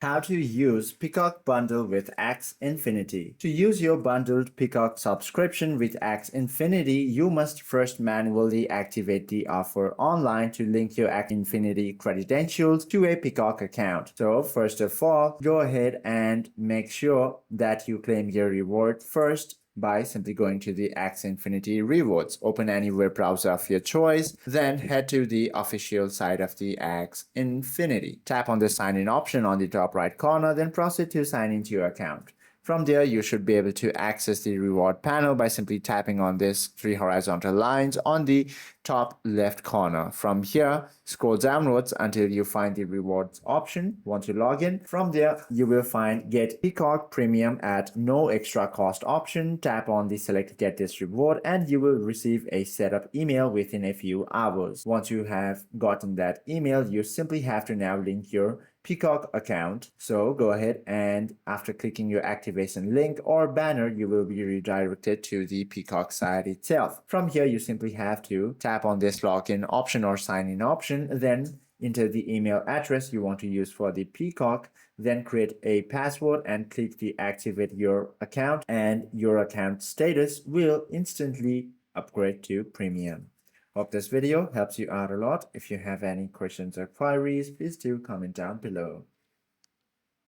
How to use Peacock Bundle with Xfinity. To use your bundled Peacock subscription with Xfinity, you must first manually activate the offer online to link your Xfinity credentials to a Peacock account. So first of all, go ahead and make sure that you claim your reward first by simply going to the Xfinity Rewards. Open any web browser of your choice, then head to the official site of the Xfinity. Tap on the sign in option on the top right corner, then proceed to sign into your account. From there, you should be able to access the reward panel by simply tapping on these three horizontal lines on the top left corner. From here, scroll downwards until you find the rewards option. Once you log in, from there, you will find Get Peacock Premium at no extra cost option. Tap on the select Get This Reward and you will receive a setup email within a few hours. Once you have gotten that email, you simply have to now link your Peacock account. So go ahead and after clicking your activation link or banner, you will be redirected to the Peacock site itself. From here, you simply have to tap on this login option or sign in option, then enter the email address you want to use for the Peacock, then create a password and click the activate your account, and your account status will instantly upgrade to premium. Hope this video helps you out a lot. If you have any questions or queries, please do comment down below.